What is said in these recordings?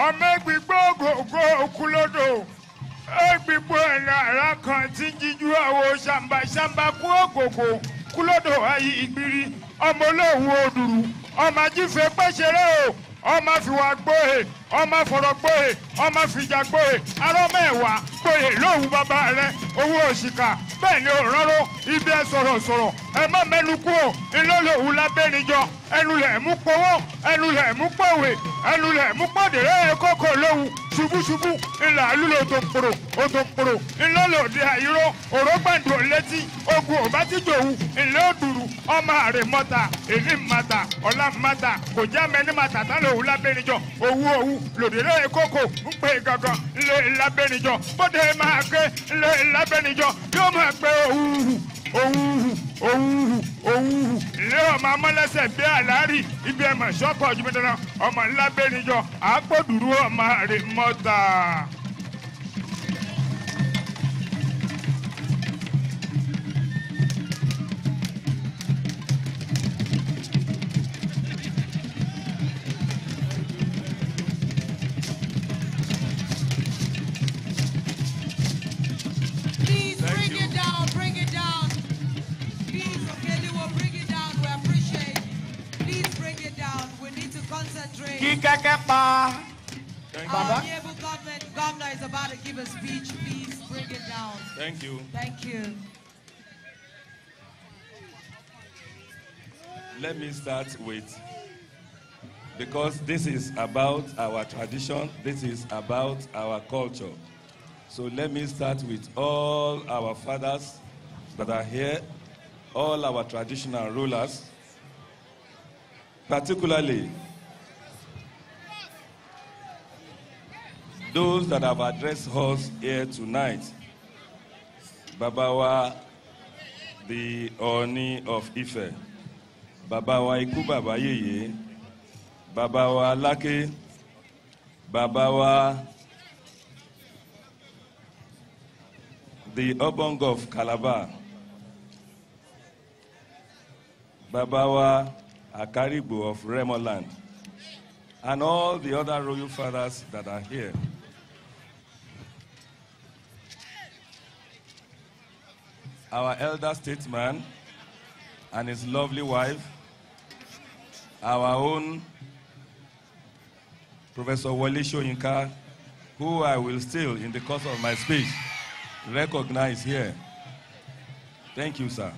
Omegbigo go kulodo. Egbibo na kan ti jiju awo shamba ku kulodo ayi igbiri. Ọmọ Olóhùn Odùrù. Ọmọ Ajífẹ́ pẹ́ṣẹ̀rẹ́ o. Ọmọ Fìwà gbóhe. Ọmọ Fọ̀rọ̀ gbóhe. Ọmọ Fìjà gbóhe. Arọ́mọ ẹ̀wà gbóhe lóhùn bàbá rẹ̀. Owó òṣìkà. Bẹ́ẹ̀ ni òróró. Ibi ẹ sọ̀rọ̀. Ẹ má mẹ́nu kú o. Ìlọ́lọ́hùn lábẹ́nijọ́. Ẹnu lẹ̀ mú powó. Ẹnu lẹ̀ mú pòwe. Ẹnu lẹ̀ mú pọ̀dẹ̀rẹ́ kókò lóhùn. Ṣubúṣubú. Ìlà àlùlò òtòǹpòrò. Ìlọ́lọ́dẹ àyíró. Òrógbàǹdò létí. Ogun ò bá ti jòwú. Ìlẹ́ Òdùrù. Ọmọ àrè mọ́ta. Èlì mọ́ta. Ọ̀la mọ́ta. Kò já mẹ́ni mọ́ta tán lòun lábẹ́nijọ́. Òwú lòdìrẹ́ kókò ń pè gangan. Ilé lábẹ́nijọ́. Bóde máa ké. Ilé lábẹ́nijọ́. Yóò máa pé òwú. Ilé ọmọ amọ́lẹ́sẹ̀ bí àlárí. Ibi ẹ̀mọ̀ ṣọ́kọ̀ ọ̀jú mi dáná. Ọmọ lábẹ́nijọ́. Àpòdùrú ọmọ àrè mọ́ta. Our able governor is about to give a speech. Please bring it down. Thank you. Thank you. Let me start with, because this is about our tradition, this is about our culture. So let me start with all our fathers that are here, all our traditional rulers, particularly those that have addressed us here tonight. Babawa, the Oni of Ife, Babawa Iku Baba Yeye, Babawa Lake, Babawa the Obong of Calabar, Babawa Akaribu of Remoland, and all the other royal fathers that are here. Our elder statesman and his lovely wife, our own Professor Wole Soyinka, who I will still, in the course of my speech, recognize here. Thank you, sir.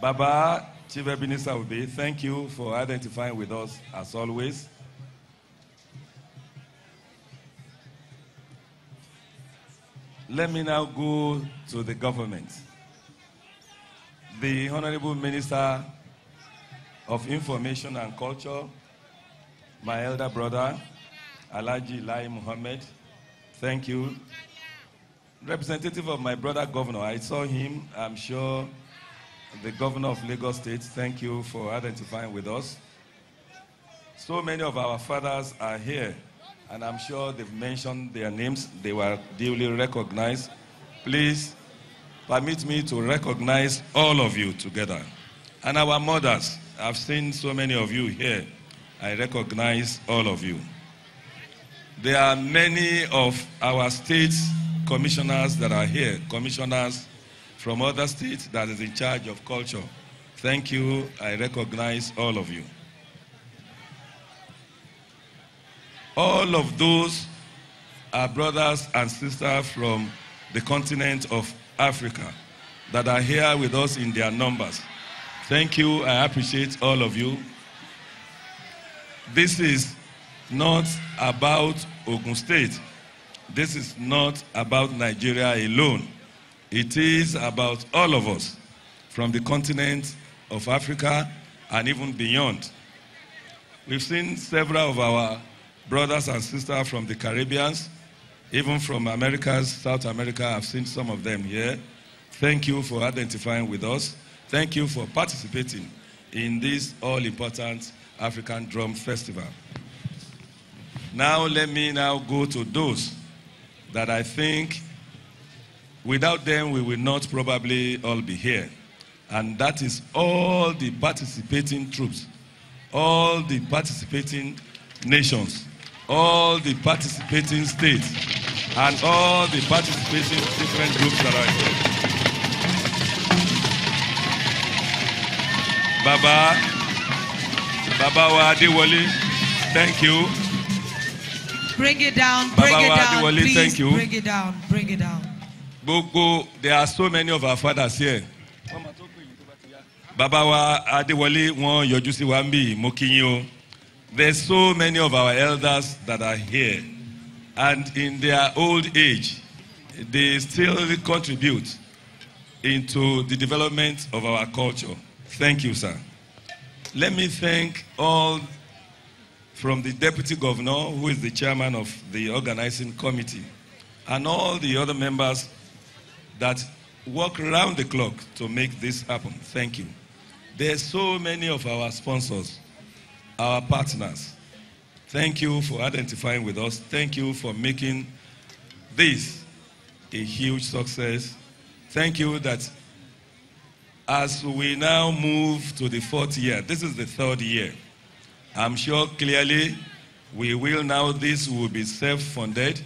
Baba Chief Ebenezer Obey, thank you for identifying with us as always. Let me now go to the government. The Honorable Minister of Information and Culture, my elder brother, Alhaji Lai Muhammad, thank you. Representative of my brother governor, I saw him, I'm sure the governor of Lagos State, thank you for identifying with us. So many of our fathers are here, and I'm sure they've mentioned their names. They were duly recognized. Please permit me to recognize all of you together. And our mothers, I've seen so many of you here. I recognize all of you. There are many of our states commissioners that are here, commissioners from other states that is in charge of culture. Thank you. I recognize all of you. All of those are brothers and sisters from the continent of Africa that are here with us in their numbers. Thank you. I appreciate all of you. This is not about Ogun State. This is not about Nigeria alone. It is about all of us from the continent of Africa and even beyond. We've seen several of our brothers and sisters from the Caribbean, even from Americas, South America. I've seen some of them here. Thank you for identifying with us. Thank you for participating in this all-important African Drum Festival. Now let me now go to those that I think without them we will not probably all be here. And that is all the participating troops, all the participating nations, all the participating states, and all the participating different groups that are here. Baba wa Adewale, thank you. Bring it down, bring Baba it wa down, Adewale, please. thank you. Bring it down, bring it down. There are so many of our fathers here. Baba wa Adewale won yọjú sí wa nbi, mo kí yín o. There's so many of our elders that are here, and in their old age, they still contribute into the development of our culture. Thank you, sir. Let me thank all from the Deputy Governor, who is the chairman of the organizing committee, and all the other members that work around the clock to make this happen. Thank you. There's so many of our sponsors, our partners. Thank you for identifying with us. Thank you for making this a huge success. Thank you that as we now move to the 4th year, this is the 3rd year, I'm sure clearly this will be self-funded,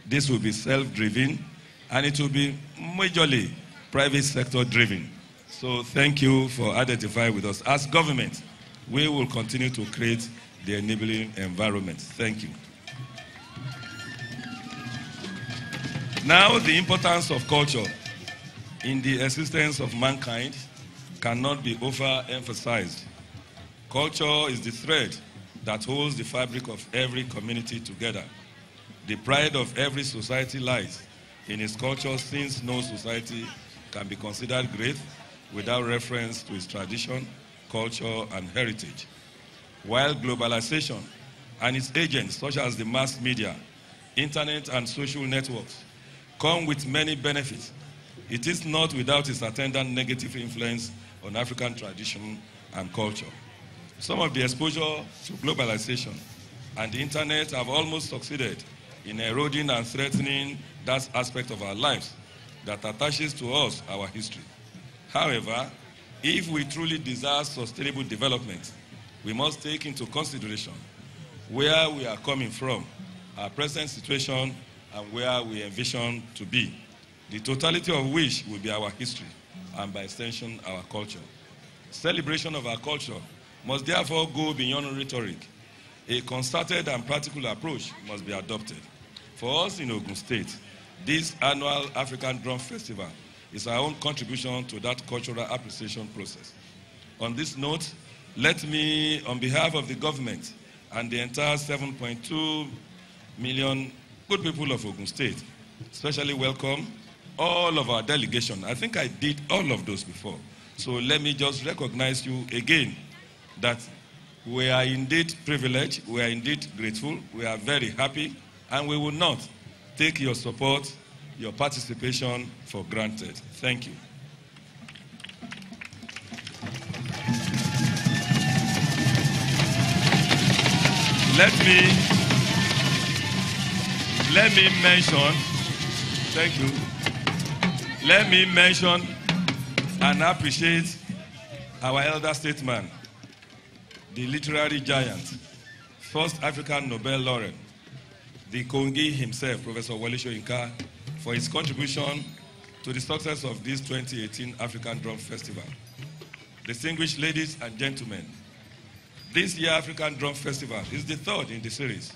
this will be self-driven, and it will be majorly private sector driven. So thank you for identifying with us. As government, we will continue to create the enabling environment. Thank you. Now, the importance of culture in the existence of mankind cannot be overemphasized. Culture is the thread that holds the fabric of every community together. The pride of every society lies in its culture, since no society can be considered great without reference to its tradition, culture, and heritage. While globalization and its agents, such as the mass media, internet, and social networks, come with many benefits, it is not without its attendant negative influence on African tradition and culture. Some of the exposure to globalization and the internet have almost succeeded in eroding and threatening that aspect of our lives that attaches to us our history. However, if we truly desire sustainable development, we must take into consideration where we are coming from, our present situation, and where we envision to be, the totality of which will be our history, and by extension, our culture. Celebration of our culture must therefore go beyond rhetoric. A concerted and practical approach must be adopted. For us in Ogun State, this annual African Drum Festival is our own contribution to that cultural appreciation process. On this note, let me, on behalf of the government and the entire 7.2 million good people of Ogun State, especially welcome all of our delegation. I think I did all of those before. So let me just recognize you again that we are indeed privileged, we are indeed grateful, we are very happy, and we will not take your support, your participation for granted. Thank you. Let me mention, thank you. Let me mention and appreciate our elder statesman, the literary giant, first African Nobel laureate, the Kongi himself, Professor Wole Soyinka, for his contribution to the success of this 2018 African Drum Festival. Distinguished ladies and gentlemen, this year's African Drum Festival is the 3rd in the series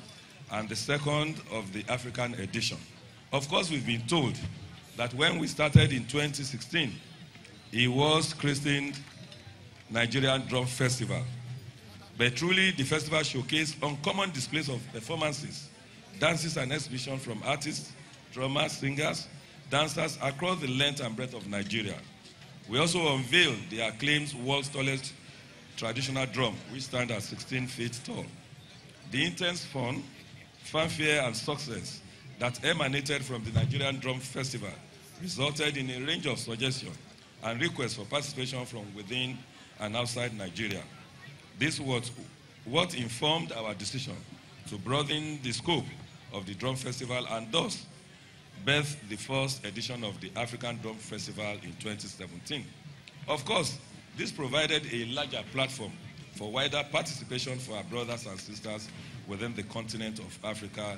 and the 2nd of the African edition. Of course, we've been told that when we started in 2016, it was christened Nigerian Drum Festival. But truly, the festival showcased uncommon displays of performances, dances and exhibitions from artists, drummers, singers, dancers across the length and breadth of Nigeria. We also unveiled the acclaimed world's tallest traditional drum, which stands at 16 feet tall. The intense fun, fanfare, and success that emanated from the Nigerian Drum Festival resulted in a range of suggestions and requests for participation from within and outside Nigeria. This was what informed our decision to broaden the scope of the Drum Festival and thus birthed the first edition of the African Drum Festival in 2017. Of course, this provided a larger platform for wider participation for our brothers and sisters within the continent of Africa